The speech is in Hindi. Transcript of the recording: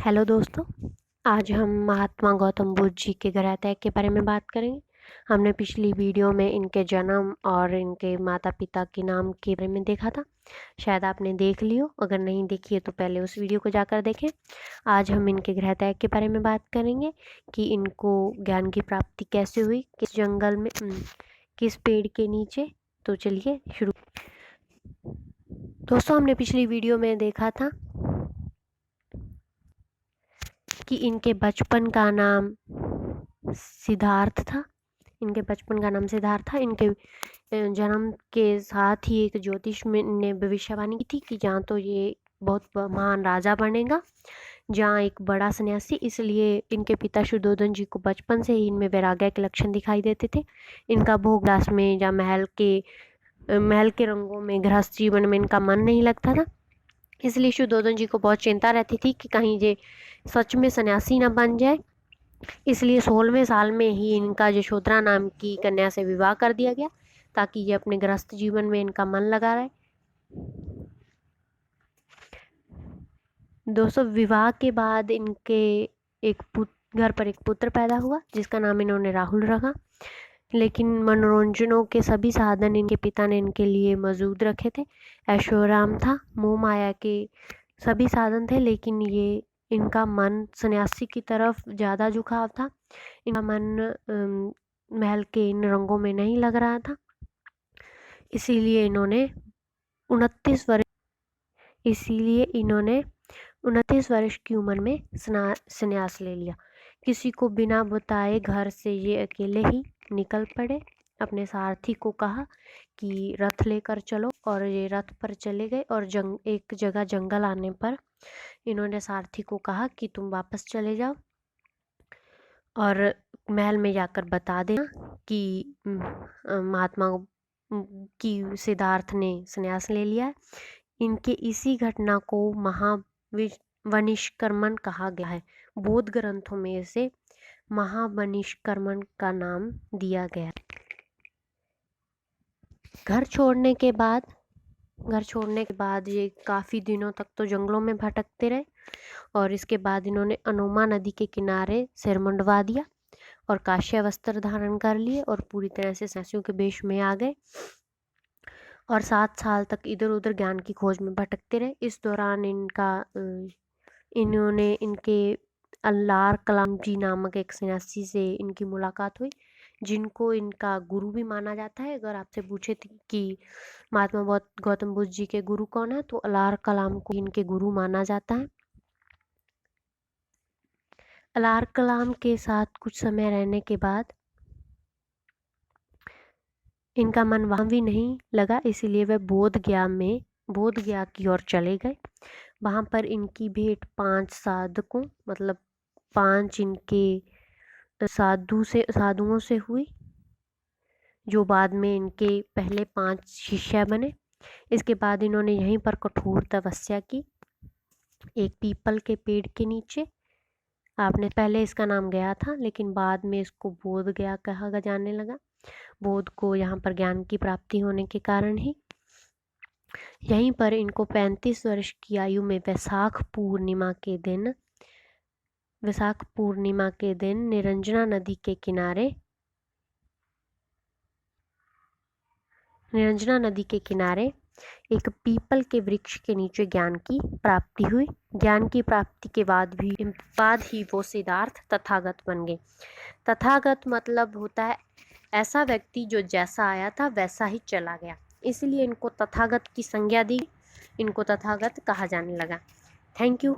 हेलो दोस्तों, आज हम महात्मा गौतम बुद्ध जी के ग्रह त्याग के बारे में बात करेंगे। हमने पिछली वीडियो में इनके जन्म और इनके माता पिता के नाम के बारे में देखा था। शायद आपने देख लियो, अगर नहीं देखी है तो पहले उस वीडियो को जाकर देखें। आज हम इनके ग्रह त्याग के बारे में बात करेंगे कि इनको ज्ञान की प्राप्ति कैसे हुई, किस जंगल में, किस पेड़ के नीचे। तो चलिए शुरू। दोस्तों, हमने पिछली वीडियो में देखा था कि इनके बचपन का नाम सिद्धार्थ था। इनके जन्म के साथ ही एक ज्योतिष में ने भविष्यवाणी की थी कि जहाँ तो ये बहुत महान राजा बनेगा, जहाँ एक बड़ा सन्यासी। इसलिए इनके पिता शुद्धोधन जी को बचपन से ही इनमें वैराग्य के लक्षण दिखाई देते थे। इनका भोग विलास में या महल के रंगों में, गृहस्थ जीवन में इनका मन नहीं लगता था। इसलिए शुद्धोधन जी को बहुत चिंता रहती थी कि कहीं ये सच में सन्यासी न बन जाए। इसलिए 16वें साल में ही इनका यशोधरा नाम की कन्या से विवाह कर दिया गया, ताकि ये अपने गृहस्थ जीवन में इनका मन लगा रहे। दोस्तों, विवाह के बाद इनके घर पर एक पुत्र पैदा हुआ, जिसका नाम इन्होंने राहुल रखा। लेकिन मनोरंजनों के सभी साधन इनके पिता ने इनके लिए मौजूद रखे थे। ऐशोआराम था, मोह माया के सभी साधन थे, लेकिन इनका मन सन्यासी की तरफ ज़्यादा झुकाव था। इनका मन महल के इन रंगों में नहीं लग रहा था। इसीलिए इन्होंने 29 वर्ष की उम्र में संन्यास ले लिया। किसी को बिना बताए घर से ये अकेले ही निकल पड़े। अपने सारथी को कहा कि रथ लेकर चलो, और ये रथ पर चले गए। और एक जगह जंगल आने पर इन्होंने सारथी को कहा कि तुम वापस चले जाओ और महल में जाकर बता देना कि महात्मा की सिद्धार्थ ने संन्यास ले लिया है। इनके इसी घटना को महावनिष्कर्मण कहा गया है। बौद्ध ग्रंथों में इसे महावनिष्कर्मण का नाम दिया गया। घर छोड़ने के बाद ये काफ़ी दिनों तक तो जंगलों में भटकते रहे, और इसके बाद इन्होंने अनोमा नदी के किनारे सिर मुंडवा दिया और काश्य वस्त्र धारण कर लिए और पूरी तरह से सन्यासियों के वेश में आ गए, और 7 साल तक इधर उधर ज्ञान की खोज में भटकते रहे। इस दौरान इनके अल्लार कलाम जी नामक एक सन्यासी से इनकी मुलाकात हुई, जिनको इनका गुरु भी माना जाता है। अगर आपसे पूछे कि महात्मा गौतम बुद्ध जी के गुरु कौन है, तो अल्लार कलाम को इनके गुरु माना जाता है। अल्लार कलाम के साथ कुछ समय रहने के बाद इनका मन वहाँ भी नहीं लगा, इसीलिए वे बोध गया की ओर चले गए। वहाँ पर इनकी भेंट 5 साधकों, मतलब 5 इनके साधुओं से हुई, जो बाद में इनके पहले 5 शिष्य बने। इसके बाद इन्होंने यहीं पर कठोर तपस्या की, एक पीपल के पेड़ के नीचे। आपने पहले इसका नाम गया था, लेकिन बाद में इसको बोध गया कहा जाने लगा। बोध को यहाँ पर ज्ञान की प्राप्ति होने के कारण ही यहीं पर इनको 35 वर्ष की आयु में वैशाख पूर्णिमा के दिन निरंजना नदी के किनारे एक पीपल के वृक्ष के नीचे ज्ञान की प्राप्ति हुई। ज्ञान की प्राप्ति के बाद ही वो सिद्धार्थ तथागत बन गए। तथागत मतलब होता है ऐसा व्यक्ति जो जैसा आया था वैसा ही चला गया, इसलिए इनको तथागत की संज्ञा दी, इनको तथागत कहा जाने लगा। Thank you.